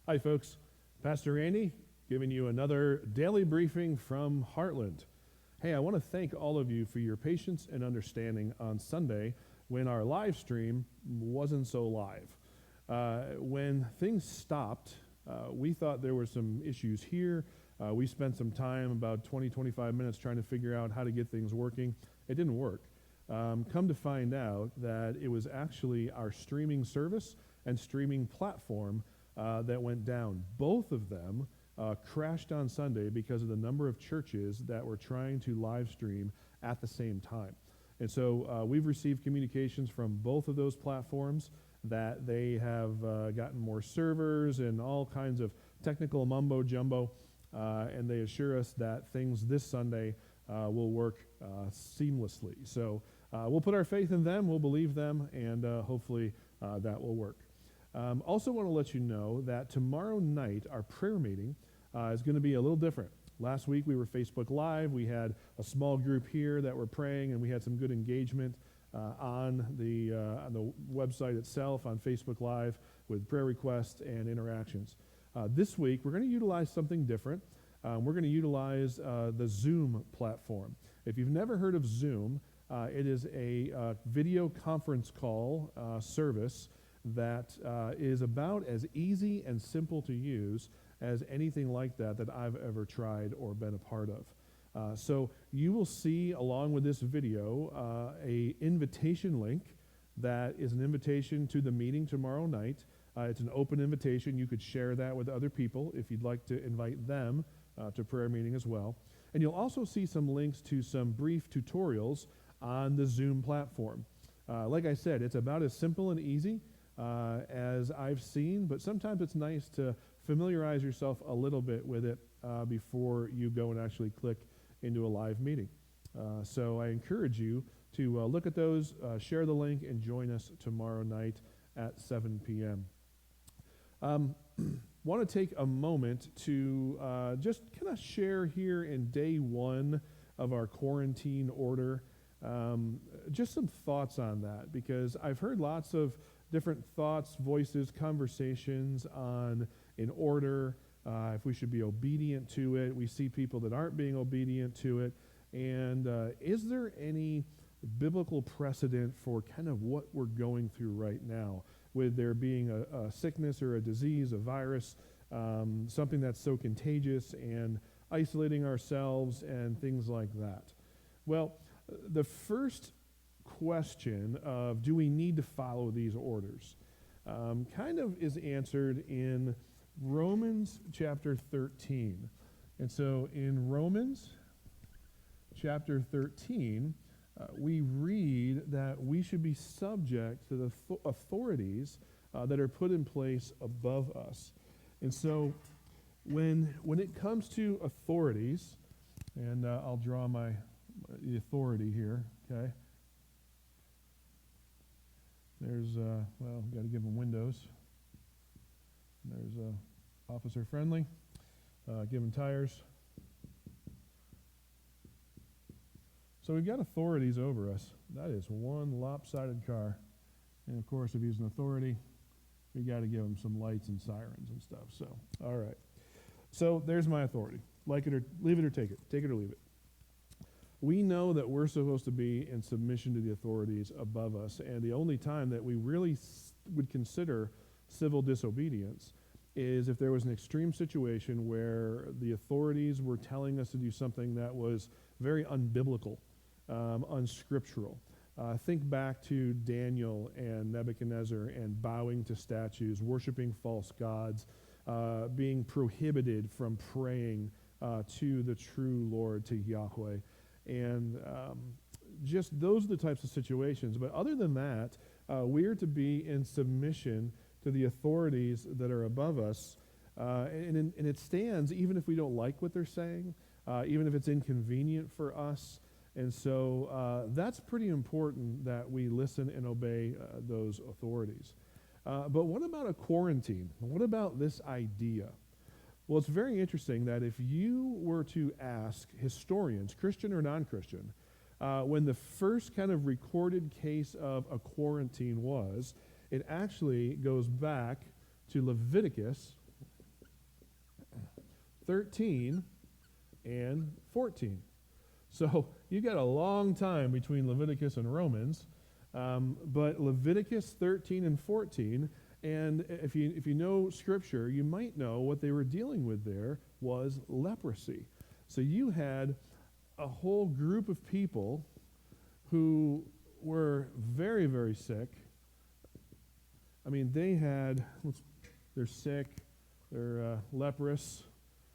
Hi, folks. Pastor Andy giving you another daily briefing from Heartland. Hey, I want to thank all of you for your patience and understanding on Sunday when our live stream wasn't so live. When things stopped, we thought there were some issues here. We spent some time, about 25 minutes, trying to figure out how to get things working. It didn't work. Come to find out that it was actually our streaming service and streaming platform that went down. Both of them crashed on Sunday because of the number of churches that were trying to live stream at the same time. And so we've received communications from both of those platforms that they have gotten more servers and all kinds of technical mumbo jumbo, and they assure us that things this Sunday will work seamlessly. So we'll put our faith in them, we'll believe them, and hopefully that will work. Also want to let you know that tomorrow night, our prayer meeting is going to be a little different. Last week we were Facebook Live. We had a small group here that were praying, and we had some good engagement on the website itself, on Facebook Live, with prayer requests and interactions. This week we're going to utilize something different. We're going to utilize the Zoom platform. If you've never heard of Zoom, it is a video conference call service that is about as easy and simple to use as anything like that I've ever tried or been a part of. So you will see, along with this video, a invitation link that is an invitation to the meeting tomorrow night. It's an open invitation. You could share that with other people if you'd like to invite them to prayer meeting as well. And you'll also see some links to some brief tutorials on the Zoom platform. Like I said, it's about as simple and easy as I've seen, but sometimes it's nice to familiarize yourself a little bit with it before you go and actually click into a live meeting. So I encourage you to look at those, share the link, and join us tomorrow night at 7 p.m. Want to take a moment to just kind of share here in day one of our quarantine order, just some thoughts on that, because I've heard lots of different thoughts, voices, conversations on an order, if we should be obedient to it. We see people that aren't being obedient to it. And is there any biblical precedent for kind of what we're going through right now, with there being a sickness or a disease, a virus, something that's so contagious, and isolating ourselves and things like that? Well, the first question of do we need to follow these orders kind of is answered in Romans chapter 13. And so in Romans chapter 13, we read that we should be subject to the authorities that are put in place above us. And so when it comes to authorities, and I'll draw the authority here, okay? There's, well, got to give them windows. There's officer friendly. Give them tires. So we've got authorities over us. That is one lopsided car. And of course, if he's an authority, we got to give him some lights and sirens and stuff. So, all right. So there's my authority. Like it or leave it or take it. Take it or leave it. We know that we're supposed to be in submission to the authorities above us, and the only time that we really would consider civil disobedience is if there was an extreme situation where the authorities were telling us to do something that was very unbiblical, unscriptural. Think back to Daniel and Nebuchadnezzar and bowing to statues, worshiping false gods, being prohibited from praying to the true Lord, to Yahweh. And just those are the types of situations. But other than that, we are to be in submission to the authorities that are above us. And it stands even if we don't like what they're saying, even if it's inconvenient for us. And so that's pretty important that we listen and obey those authorities. But what about a quarantine? What about this idea? Well, it's very interesting that if you were to ask historians, Christian or non-Christian, when the first kind of recorded case of a quarantine was, it actually goes back to Leviticus 13 and 14. So you got a long time between Leviticus and Romans, but Leviticus 13 and 14, and if you know Scripture, you might know what they were dealing with there was leprosy. So you had a whole group of people who were very, very sick. I mean, they're sick, they're leprous.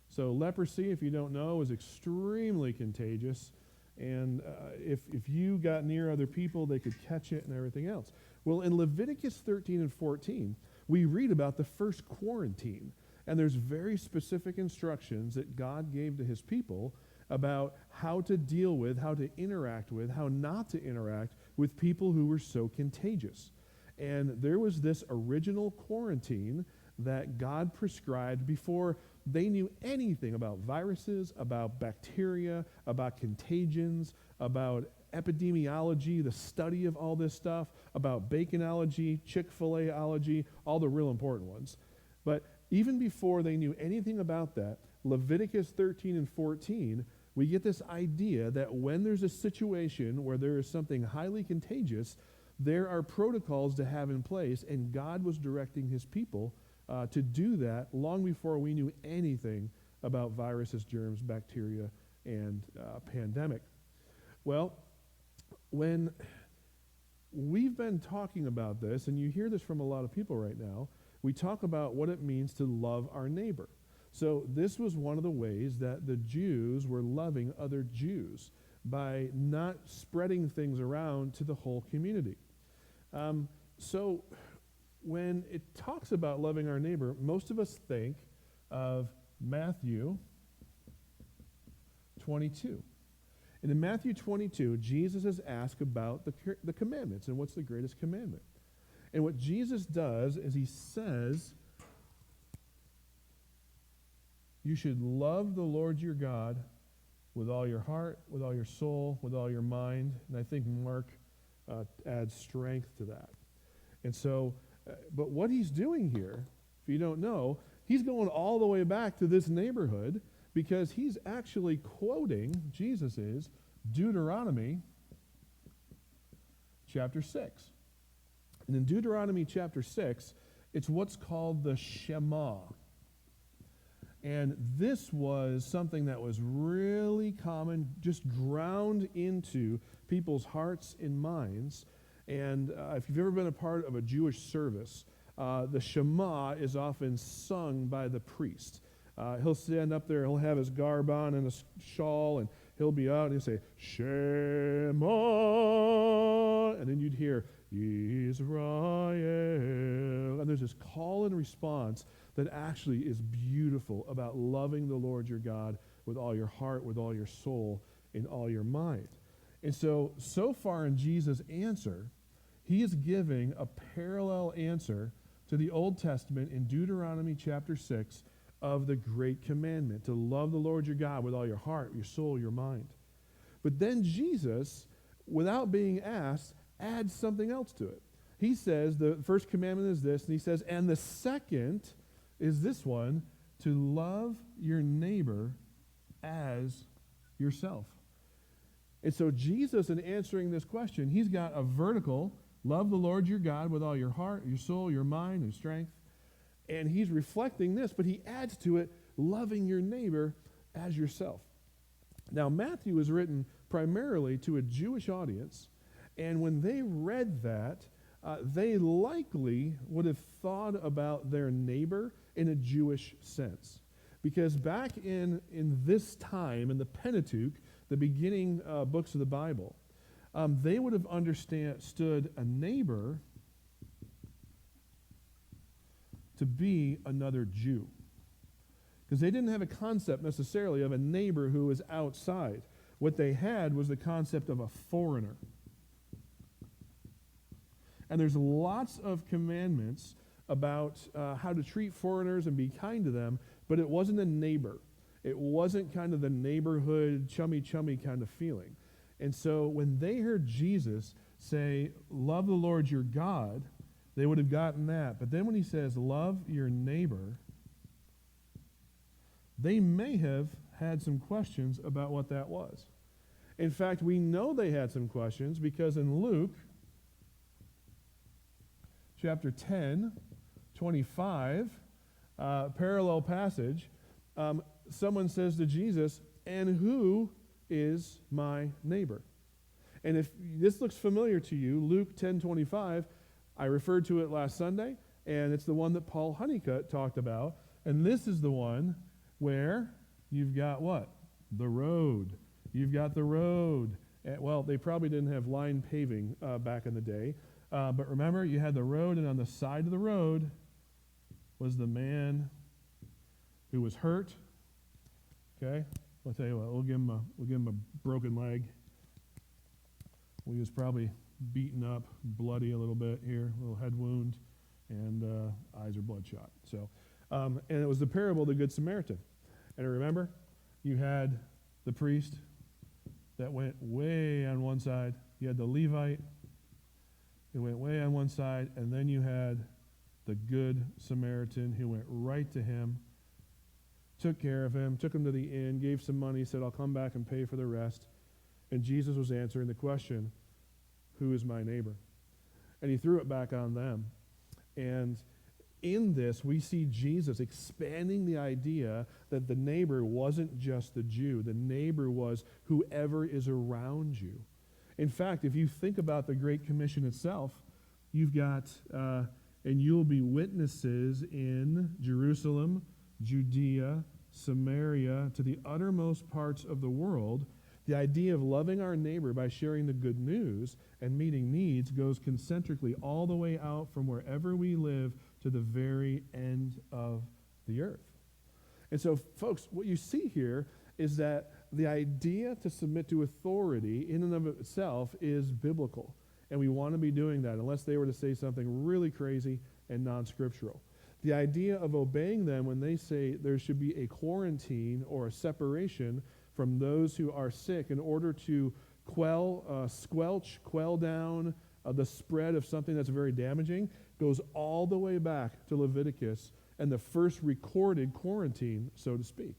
So leprosy, if you don't know, is extremely contagious. And if you got near other people, they could catch it and everything else. Well, in Leviticus 13 and 14, we read about the first quarantine. And there's very specific instructions that God gave to his people about how to deal with, how to interact with, how not to interact with people who were so contagious. And there was this original quarantine that God prescribed before they knew anything about viruses, about bacteria, about contagions, about epidemiology, the study of all this stuff, about baconology, Chick-fil-A-ology, all the real important ones. But even before they knew anything about that, Leviticus 13 and 14, we get this idea that when there's a situation where there is something highly contagious, there are protocols to have in place, and God was directing his people to do that long before we knew anything about viruses, germs, bacteria, and pandemic. Well, when we've been talking about this, and you hear this from a lot of people right now, we talk about what it means to love our neighbor. So this was one of the ways that the Jews were loving other Jews, by not spreading things around to the whole community. So when it talks about loving our neighbor, most of us think of Matthew 22. And in Matthew 22, Jesus is asked about the commandments and what's the greatest commandment. And what Jesus does is he says, you should love the Lord your God with all your heart, with all your soul, with all your mind. And I think Mark adds strength to that. And so, but what he's doing here, if you don't know, he's going all the way back to this neighborhood because he's actually quoting, Jesus is, Deuteronomy chapter 6. And in Deuteronomy chapter 6, it's what's called the Shema. And this was something that was really common, just ground into people's hearts and minds. And if you've ever been a part of a Jewish service, the Shema is often sung by the priest. He'll stand up there, he'll have his garb on and a shawl, and he'll be out and he'll say, Shema. And then you'd hear, Israel. And there's this call and response that actually is beautiful about loving the Lord your God with all your heart, with all your soul, and all your mind. And so far in Jesus' answer, he is giving a parallel answer to the Old Testament in Deuteronomy chapter 6 of the great commandment, to love the Lord your God with all your heart, your soul, your mind. But then Jesus, without being asked, adds something else to it. He says the first commandment is this, and he says, and the second is this one, to love your neighbor as yourself. And so Jesus, in answering this question, he's got a vertical, love the Lord your God with all your heart, your soul, your mind, and strength. And he's reflecting this, but he adds to it, loving your neighbor as yourself. Now, Matthew is written primarily to a Jewish audience, and when they read that, they likely would have thought about their neighbor in a Jewish sense. Because back in this time, in the Pentateuch, the beginning books of the Bible, they would have understood a neighbor to be another Jew. Because they didn't have a concept necessarily of a neighbor who was outside. What they had was the concept of a foreigner. And there's lots of commandments about how to treat foreigners and be kind to them, but it wasn't a neighbor. It wasn't kind of the neighborhood, chummy kind of feeling. And so when they heard Jesus say, love the Lord your God, they would have gotten that. But then when he says, love your neighbor, they may have had some questions about what that was. In fact, we know they had some questions because in Luke chapter 10, 25, parallel passage, someone says to Jesus, "And who is my neighbor?" And if this looks familiar to you, Luke 10:25, I referred to it last Sunday, and it's the one that Paul Honeycutt talked about. And this is the one where you've got what? The road. You've got the road. Well, they probably didn't have line paving back in the day. But remember, you had the road, and on the side of the road was the man who was hurt. Okay? I'll tell you what, we'll give him a broken leg. He was probably beaten up, bloody a little bit here, a little head wound, and eyes are bloodshot. So, and it was the parable of the Good Samaritan. And remember, you had the priest that went way on one side. You had the Levite who went way on one side, and then you had the Good Samaritan who went right to him, took care of him, took him to the inn, gave some money, said, "I'll come back and pay for the rest." And Jesus was answering the question, "Who is my neighbor?" And he threw it back on them. And in this, we see Jesus expanding the idea that the neighbor wasn't just the Jew. The neighbor was whoever is around you. In fact, if you think about the Great Commission itself, you've got, and you'll be witnesses in Jerusalem, Judea, Samaria, to the uttermost parts of the world. The idea of loving our neighbor by sharing the good news and meeting needs goes concentrically all the way out from wherever we live to the very end of the earth. And so, folks, what you see here is that the idea to submit to authority in and of itself is biblical. And we want to be doing that unless they were to say something really crazy and non-scriptural. The idea of obeying them when they say there should be a quarantine or a separation from those who are sick in order to quell down the spread of something that's very damaging goes all the way back to Leviticus and the first recorded quarantine, so to speak.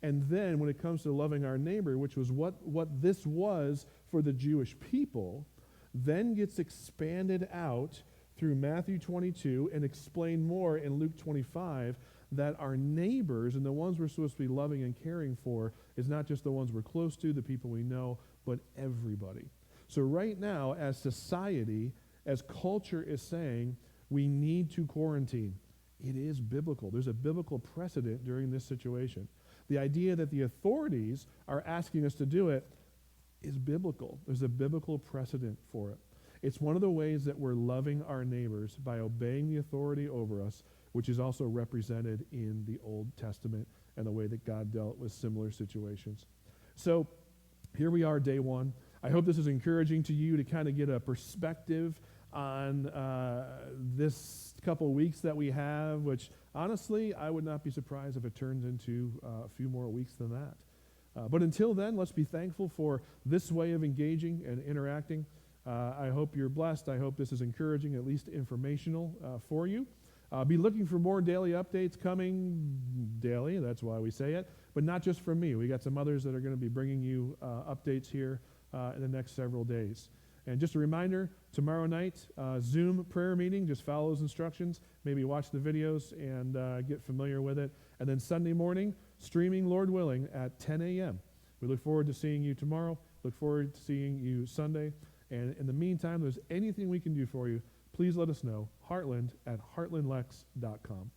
And then when it comes to loving our neighbor, which was what this was for the Jewish people, then gets expanded out through Matthew 22 and explained more in Luke 25, that our neighbors and the ones we're supposed to be loving and caring for is not just the ones we're close to, the people we know, but everybody. So right now, as society, as culture is saying, we need to quarantine. It is biblical. There's a biblical precedent during this situation. The idea that the authorities are asking us to do it is biblical. There's a biblical precedent for it. It's one of the ways that we're loving our neighbors by obeying the authority over us, which is also represented in the Old Testament and the way that God dealt with similar situations. So here we are, day one. I hope this is encouraging to you to kind of get a perspective on this couple weeks that we have, which honestly, I would not be surprised if it turns into a few more weeks than that. But until then, let's be thankful for this way of engaging and interacting. I hope you're blessed. I hope this is encouraging, at least informational for you. Be looking for more daily updates coming daily. That's why we say it. But not just from me. We got some others that are going to be bringing you updates here in the next several days. And just a reminder, tomorrow night, Zoom prayer meeting. Just follow those instructions. Maybe watch the videos and get familiar with it. And then Sunday morning, streaming, Lord willing, at 10 a.m. We look forward to seeing you tomorrow. Look forward to seeing you Sunday. And in the meantime, if there's anything we can do for you, please let us know. Heartland at heartlandlex.com.